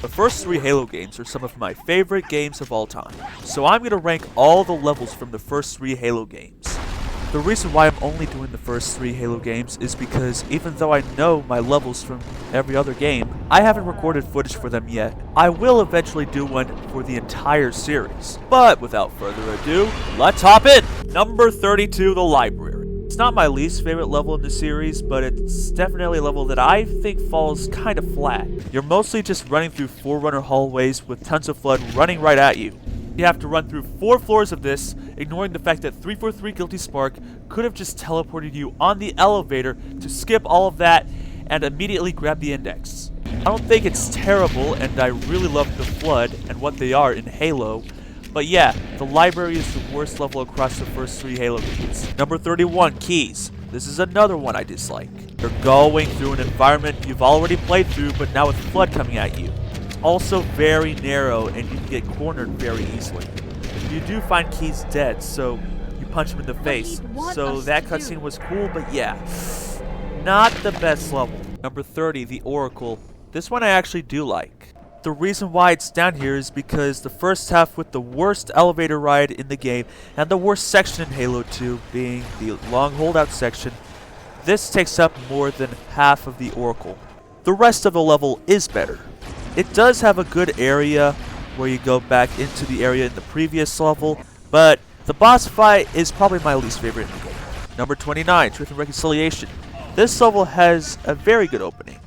The first three Halo games are some of my favorite games of all time, so I'm going to rank all the levels from the first three Halo games. The reason why I'm only doing the first three Halo games is because even though I know my levels from every other game, I haven't recorded footage for them yet. I will eventually do one for the entire series. But without further ado, let's hop in! Number 32, the Library. It's not my least favorite level in the series, but it's definitely a level that I think falls kind of flat. You're mostly just running through Forerunner hallways with tons of Flood running right at you. You have to run through 4 floors of this, ignoring the fact that 343 Guilty Spark could have just teleported you on the elevator to skip all of that and immediately grab the index. I don't think it's terrible, and I really love the Flood and what they are in Halo, but yeah, the Library is the worst level across the first 3 Halo games. Number 31, Keys. This is another one I dislike. You're going through an environment you've already played through, but now with Flood coming at you. Also very narrow, and you can get cornered very easily. You do find Keys dead, so you punch him in the face. So that cutscene was cool, but yeah, not the best level. Number 30, the Oracle. This one I actually do like. The reason why it's down here is because the first half with the worst elevator ride in the game, and the worst section in Halo 2 being the long holdout section, this takes up more than half of the Oracle. The rest of the level is better. It does have a good area where you go back into the area in the previous level, but the boss fight is probably my least favorite in the game. Number 29, Truth and Reconciliation. This level has a very good opening.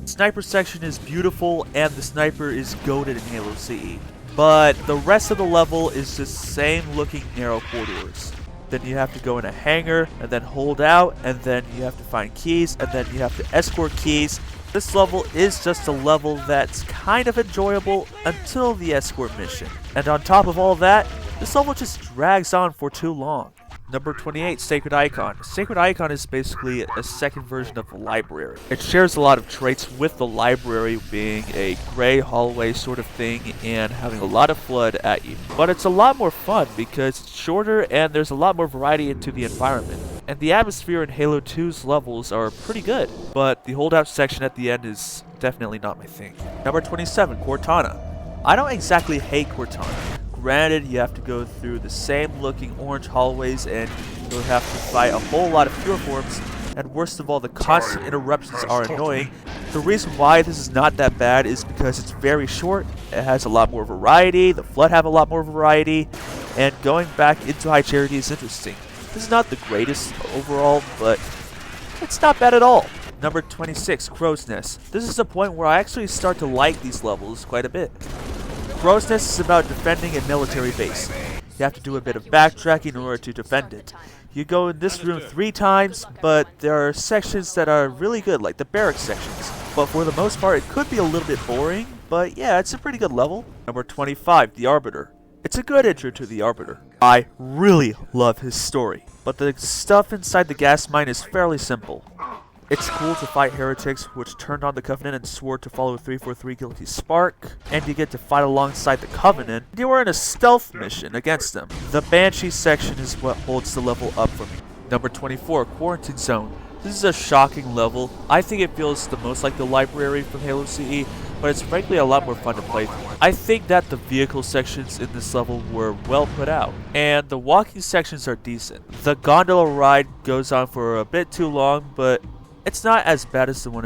The sniper section is beautiful, and the sniper is goated in Halo CE. But the rest of the level is just same looking narrow corridors. Then you have to go in a hangar, and then hold out, and then you have to find keys, and then you have to escort keys. This level is just a level that's kind of enjoyable until the escort mission. And on top of all that, this level just drags on for too long. Number 28, Sacred Icon. Sacred Icon is basically a second version of the Library. It shares a lot of traits with the Library, being a gray hallway sort of thing and having a lot of Flood at you. But it's a lot more fun because it's shorter and there's a lot more variety into the environment. And the atmosphere in Halo 2's levels are pretty good, but the holdout section at the end is definitely not my thing. Number 27, Cortana. I don't exactly hate Cortana. Granted, you have to go through the same looking orange hallways and you'll have to fight a whole lot of puriforms, and worst of all, the constant interruptions are annoying. The reason why this is not that bad is because it's very short, it has a lot more variety, the Flood have a lot more variety, and going back into High Charity is interesting. This is not the greatest overall, but it's not bad at all. Number 26, Crow's Nest. This is the point where I actually start to like these levels quite a bit. Crow's Nest is about defending a military base. You have to do a bit of backtracking in order to defend it. You go in this room 3 times, but there are sections that are really good, like the barracks sections. But for the most part, it could be a little bit boring, but yeah, it's a pretty good level. Number 25, the Arbiter. It's a good intro to the Arbiter. I really love his story, but the stuff inside the gas mine is fairly simple. It's cool to fight heretics which turned on the Covenant and swore to follow 343 Guilty Spark, and you get to fight alongside the Covenant. You are in a stealth mission against them. The Banshee section is what holds the level up for me. Number 24, Quarantine Zone. This is a shocking level. I think it feels the most like the Library from Halo CE, but it's frankly a lot more fun to play through. I think that the vehicle sections in this level were well put out, and the walking sections are decent. The gondola ride goes on for a bit too long, but it's not as bad as the one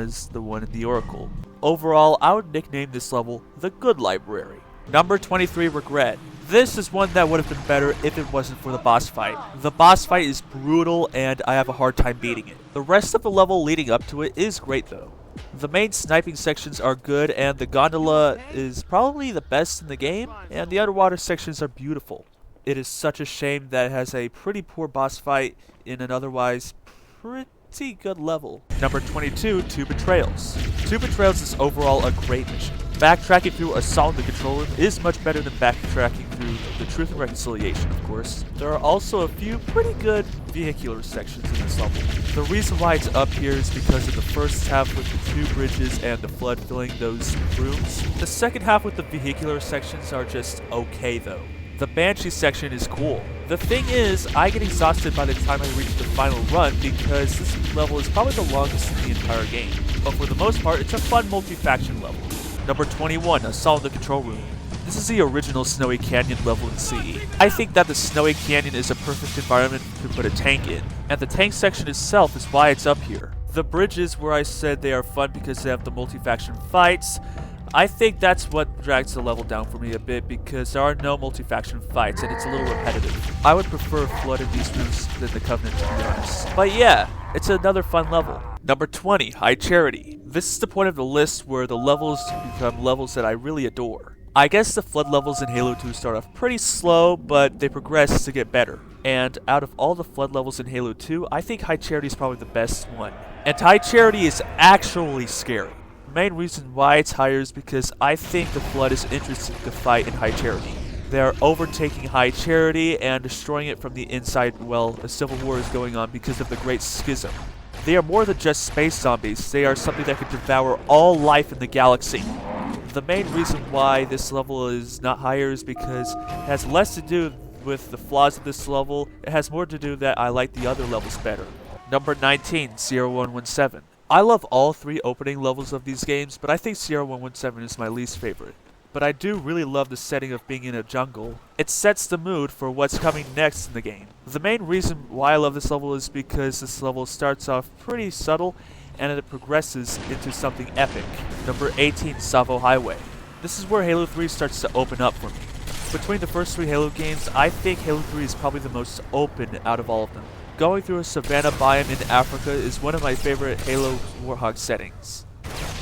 in the Oracle. Overall, I would nickname this level the Good Library. Number 23, Regret. This is one that would have been better if it wasn't for the boss fight. The boss fight is brutal and I have a hard time beating it. The rest of the level leading up to it is great though. The main sniping sections are good and the gondola is probably the best in the game, and the underwater sections are beautiful. It is such a shame that it has a pretty poor boss fight in an otherwise pretty good level. Number 22, Two Betrayals. Two Betrayals is overall a great mission. Backtracking through Assault on the Control Room is much better than backtracking through the Truth and Reconciliation, of course. There are also a few pretty good vehicular sections in this level. The reason why it's up here is because of the first half with the 2 bridges and the Flood filling those rooms. The second half with the vehicular sections are just okay though. The Banshee section is cool. The thing is, I get exhausted by the time I reach the final run because this level is probably the longest in the entire game. But for the most part, it's a fun multi-faction level. Number 21, Assault in the Control Room. This is the original Snowy Canyon level in CE. I think that the Snowy Canyon is a perfect environment to put a tank in, and the tank section itself is why it's up here. The bridges where I said they are fun because they have the multi-faction fights, I think that's what drags the level down for me a bit because there are no multi-faction fights and it's a little repetitive. I would prefer Flood in these rooms than the Covenant to be honest. But yeah, it's another fun level. Number 20, High Charity. This is the point of the list where the levels become levels that I really adore. I guess the Flood levels in Halo 2 start off pretty slow, but they progress to get better. And out of all the Flood levels in Halo 2, I think High Charity is probably the best one. And High Charity is actually scary. The main reason why it's higher is because I think the Flood is interested to fight in High Charity. They are overtaking High Charity and destroying it from the inside while a civil war is going on because of the Great Schism. They are more than just space zombies, they are something that can devour all life in the galaxy. The main reason why this level is not higher is because it has less to do with the flaws of this level, it has more to do that I like the other levels better. Number 19, Sierra 117. I love all three opening levels of these games, but I think Sierra 117 is my least favorite. But I do really love the setting of being in a jungle. It sets the mood for what's coming next in the game. The main reason why I love this level is because this level starts off pretty subtle and it progresses into something epic. Number 18, Savo Highway. This is where Halo 3 starts to open up for me. Between the first three Halo games, I think Halo 3 is probably the most open out of all of them. Going through a savanna biome in Africa is one of my favorite Halo Warhog settings.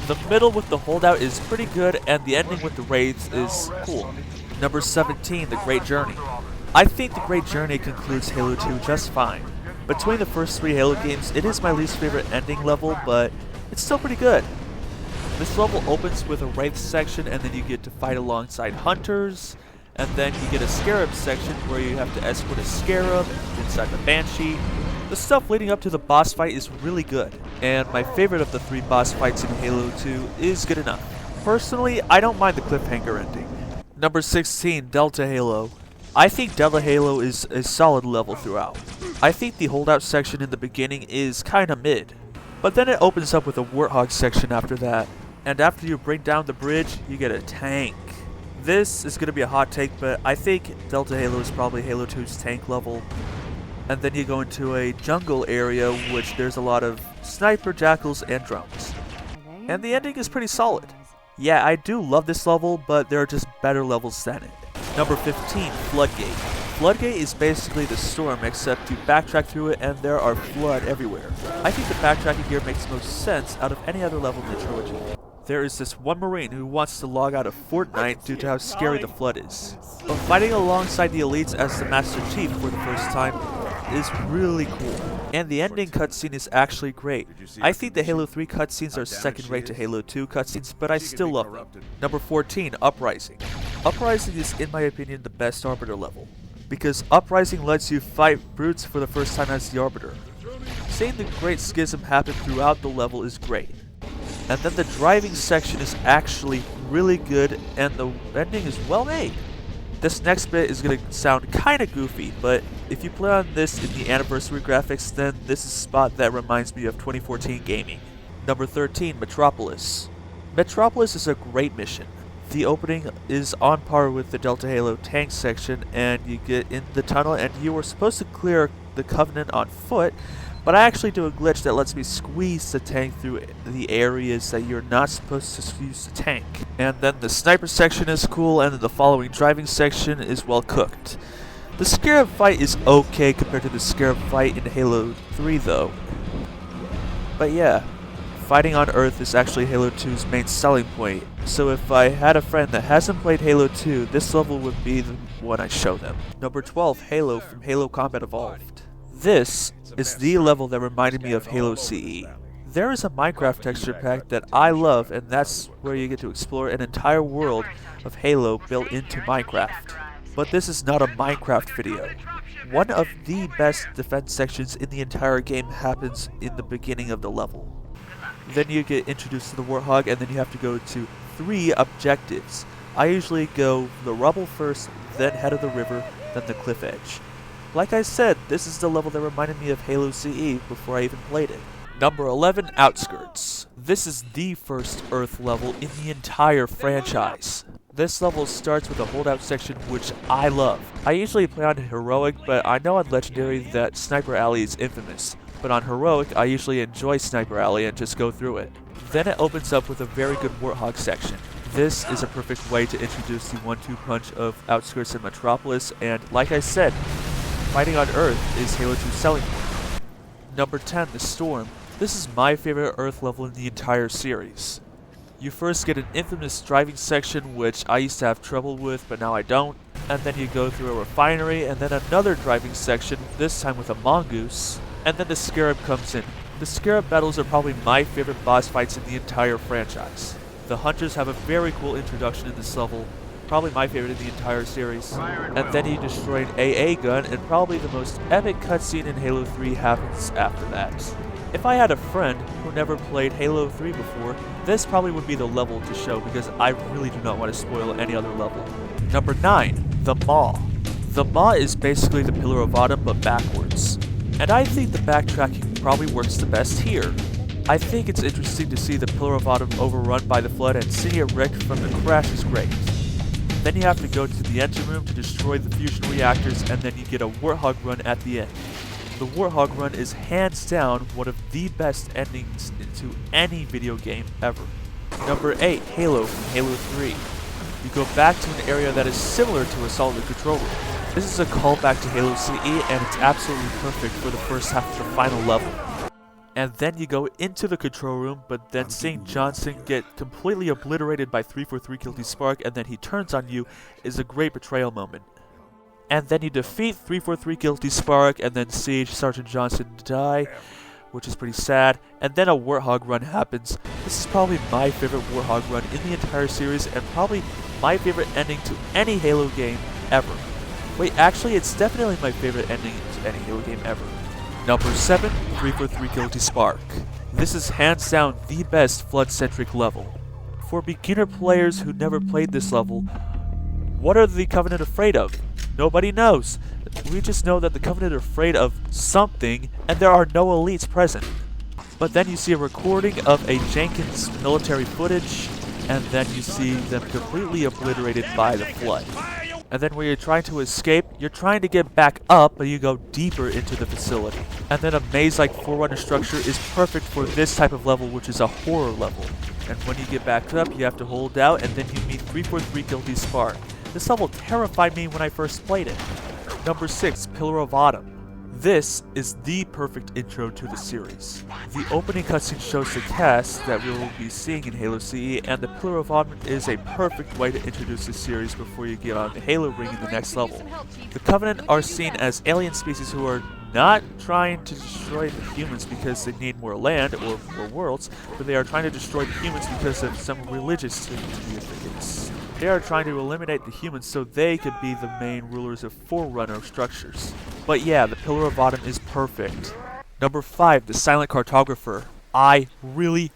The middle with the holdout is pretty good, and the ending with the raids is cool. Number 17, The Great Journey. I think The Great Journey concludes Halo 2 just fine. Between the first three Halo games, it is my least favorite ending level, but it's still pretty good. This level opens with a Wraith section, and then you get to fight alongside Hunters, and then you get a Scarab section where you have to escort a Scarab inside the Banshee. The stuff leading up to the boss fight is really good, and my favorite of the three boss fights in Halo 2 is good enough. Personally, I don't mind the cliffhanger ending. Number 16, Delta Halo. I think Delta Halo is a solid level throughout. I think the holdout section in the beginning is kinda mid, but then it opens up with a Warthog section after that, and after you bring down the bridge, you get a tank. This is going to be a hot take, but I think Delta Halo is probably Halo 2's tank level. And then you go into a jungle area, which there's a lot of sniper, jackals, and drones. And the ending is pretty solid. Yeah, I do love this level, but there are just better levels than it. Number 15, Floodgate. Floodgate is basically the storm, except you backtrack through it and there are flood everywhere. I think the backtracking here makes most sense out of any other level in the trilogy. There is this one Marine who wants to log out of Fortnite due to how scary the Flood is. But fighting alongside the elites as the Master Chief for the first time is really cool. And the ending cutscene is actually great. I think the Halo 3 cutscenes are second rate to Halo 2 cutscenes, but I still love them. Number 14, Uprising. Uprising is, in my opinion, the best Arbiter level, because Uprising lets you fight brutes for the first time as the Arbiter. Seeing the Great Schism happen throughout the level is great. And then the driving section is actually really good, and the ending is well made. This next bit is going to sound kinda goofy, but if you play on this in the anniversary graphics, then this is a spot that reminds me of 2014 gaming. Number 13, Metropolis. Metropolis is a great mission. The opening is on par with the Delta Halo tank section, and you get in the tunnel and you are supposed to clear the Covenant on foot, but I actually do a glitch that lets me squeeze the tank through the areas that you're not supposed to squeeze the tank. And then the sniper section is cool, and then the following driving section is well cooked. The Scarab fight is okay compared to the Scarab fight in Halo 3 though. But yeah, fighting on Earth is actually Halo 2's main selling point, so if I had a friend that hasn't played Halo 2, this level would be the one I show them. Number 12, Halo from Halo Combat Evolved. This is the level that reminded me of Halo CE. There is a Minecraft texture pack that I love, and that's where you get to explore an entire world of Halo built into Minecraft. But this is not a Minecraft video. One of the best defense sections in the entire game happens in the beginning of the level. Then you get introduced to the Warthog, and then you have to go to 3 objectives. I usually go the rubble first, then head of the river, then the cliff edge. Like I said, this is the level that reminded me of Halo CE before I even played it. Number 11, Outskirts. This is the first Earth level in the entire franchise. This level starts with a holdout section which I love. I usually play on Heroic, but I know on Legendary that Sniper Alley is infamous. But on Heroic, I usually enjoy Sniper Alley and just go through it. Then it opens up with a very good Warthog section. This is a perfect way to introduce the 1-2 punch of Outskirts and Metropolis, and like I said, fighting on Earth is Halo 2's selling point. Number 10, The Storm. This is my favorite Earth level in the entire series. You first get an infamous driving section, which I used to have trouble with, but now I don't. And then you go through a refinery, and then another driving section, this time with a mongoose. And then the Scarab comes in. The Scarab battles are probably my favorite boss fights in the entire franchise. The Hunters have a very cool introduction in this level, probably my favorite in the entire series. And then you destroy an AA gun, and probably the most epic cutscene in Halo 3 happens after that. If I had a friend who never played Halo 3 before, this probably would be the level to show because I really do not want to spoil any other level. Number 9, The Maw. The Maw is basically the Pillar of Autumn but backwards. And I think the backtracking probably works the best here. I think it's interesting to see the Pillar of Autumn overrun by the Flood and seeing it wrecked from the crash is great. Then you have to go to the engine room to destroy the fusion reactors, and then you get a Warthog run at the end. The Warthog run is hands down one of the best endings to any video game ever. Number 8, Halo from Halo 3. You go back to an area that is similar to a solid control room. This is a callback to Halo CE, and it's absolutely perfect for the first half of the final level. And then you go into the control room, but then seeing Johnson get completely obliterated by 343 Guilty Spark and then he turns on you is a great betrayal moment. And then you defeat 343 Guilty Spark and then see Sergeant Johnson die, which is pretty sad. And then a Warthog run happens. This is probably my favorite Warthog run in the entire series and probably my favorite ending to any Halo game ever. Wait, actually it's definitely my favorite ending to any Halo game ever. Number 7, 343 Guilty Spark. This is hands down the best Flood-centric level. For beginner players who never played this level, what are the Covenant afraid of? Nobody knows. We just know that the Covenant are afraid of something, and there are no elites present. But then you see a recording of a Jenkins military footage, and then you see them completely obliterated by the Flood. And then when you're trying to escape, you're trying to get back up, but you go deeper into the facility. And then a maze-like Forerunner structure is perfect for this type of level, which is a horror level. And when you get back up, you have to hold out, and then you meet 343 Guilty Spark. This level terrified me when I first played it. Number 6, Pillar of Autumn. This is the perfect intro to the series. The opening cutscene shows the cast that we will be seeing in Halo CE, and the Pillar of Autumn is a perfect way to introduce the series before you get on the Halo ring in the next level. The Covenant are seen as alien species who are not trying to destroy the humans because they need more land or more worlds, but they are trying to destroy the humans because of some religious significance. They are trying to eliminate the humans so they could be the main rulers of Forerunner structures. But yeah, the Pillar of Autumn is perfect. Number 5, the Silent Cartographer. I really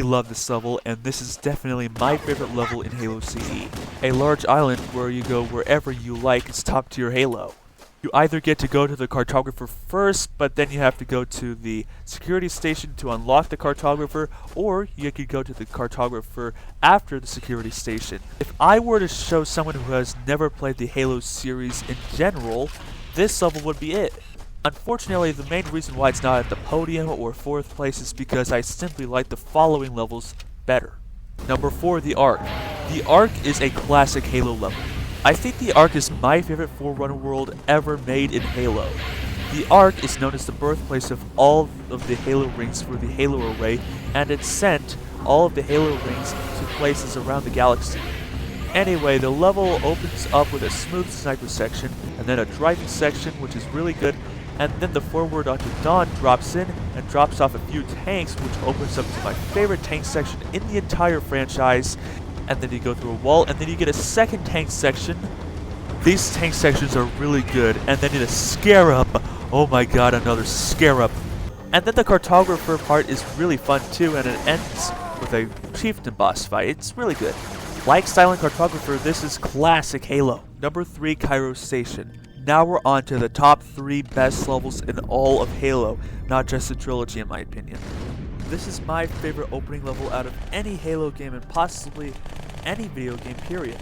love this level, and this is definitely my favorite level in Halo CE. A large island where you go wherever you like is top tier Halo. You either get to go to the cartographer first, but then you have to go to the security station to unlock the cartographer, or you could go to the cartographer after the security station. If I were to show someone who has never played the Halo series in general, this level would be it. Unfortunately, the main reason why it's not at the podium or 4th place is because I simply like the following levels better. Number 4, the Ark. The Ark is a classic Halo level. I think the Ark is my favorite Forerunner world ever made in Halo. The Ark is known as the birthplace of all of the Halo rings for the Halo array, and it sent all of the Halo rings to places around the galaxy. Anyway, the level opens up with a smooth sniper section, and then a driving section which is really good, and then the Forward Unto Dawn drops in and drops off a few tanks, which opens up to my favorite tank section in the entire franchise. And then you go through a wall, and then you get a second tank section. These tank sections are really good, and then in a Scarab. Oh my god, another Scarab. And then the cartographer part is really fun too, and it ends with a chieftain boss fight. It's really good. Like Silent Cartographer, this is classic Halo. Number 3, Cairo Station. Now we're on to the top 3 best levels in all of Halo, not just the trilogy in my opinion. This is my favorite opening level out of any Halo game and possibly any video game period.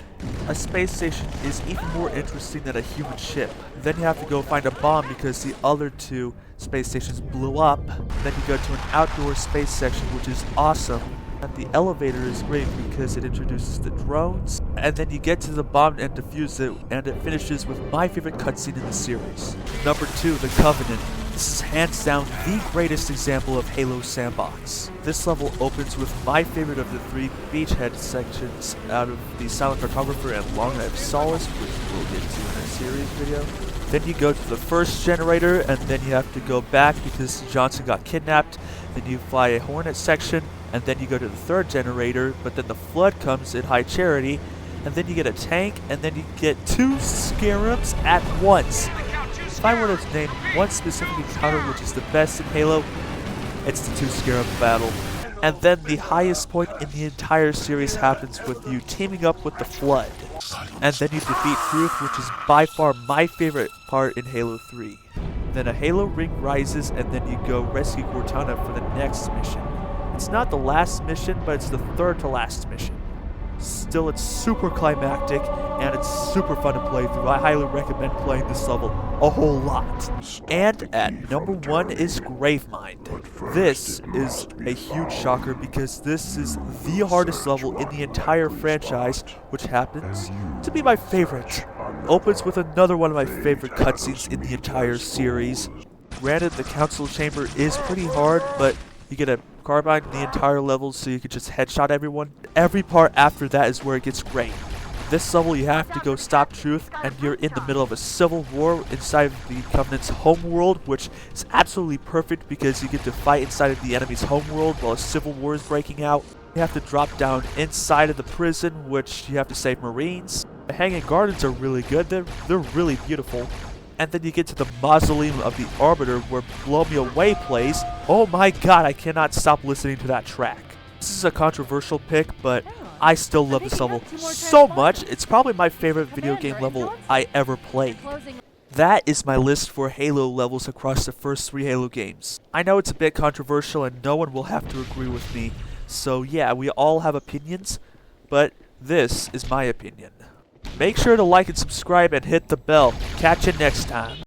A space station is even more interesting than a human ship. Then you have to go find a bomb because the other two space stations blew up. Then you go to an outdoor space section, which is awesome. And the elevator is great because it introduces the drones. And then you get to the bomb and defuse it, and it finishes with my favorite cutscene in the series. Number 2, the Covenant. This is hands down the greatest example of Halo Sandbox. This level opens with my favorite of the 3 beachhead sections out of the Silent Cartographer and Long Knife Solace, which we'll get to in a series video. Then you go to the first generator, and then you have to go back because Johnson got kidnapped. Then you fly a Hornet section, and then you go to the third generator, but then the Flood comes in High Charity, and then you get a tank, and then you get 2 Scarabs at once. If I were to name one specific encounter which is the best in Halo, it's the 2 Scarab battle. And then the highest point in the entire series happens with you teaming up with the Flood. And then you defeat Truth, which is by far my favorite part in Halo 3. Then a Halo ring rises, and then you go rescue Cortana for the next mission. It's not the last mission, but it's the third to last mission. Still, it's super climactic, and it's super fun to play through. I highly recommend playing this level a whole lot. And at number 1 is Gravemind. This is a huge shocker because this is the hardest level in the entire franchise, which happens to be my favorite. Opens with another one of my favorite cutscenes in the entire series. Granted, the Council Chamber is pretty hard, but you get a carbine in the entire level so you can just headshot everyone. Every part after that is where it gets great. This level you have to go stop Truth, and you're in the middle of a civil war inside of the Covenant's homeworld, which is absolutely perfect because you get to fight inside of the enemy's homeworld while a civil war is breaking out. You have to drop down inside of the prison, which you have to save Marines. The Hanging Gardens are really good, they're really beautiful. And then you get to the Mausoleum of the Arbiter where Blow Me Away plays. Oh my god, I cannot stop listening to that track. This is a controversial pick, but I still love this level so much. It's probably my favorite video game level I ever played. That is my list for Halo levels across the first 3 Halo games. I know it's a bit controversial and no one will have to agree with me, so yeah, we all have opinions, but this is my opinion. Make sure to like and subscribe and hit the bell. Catch you next time.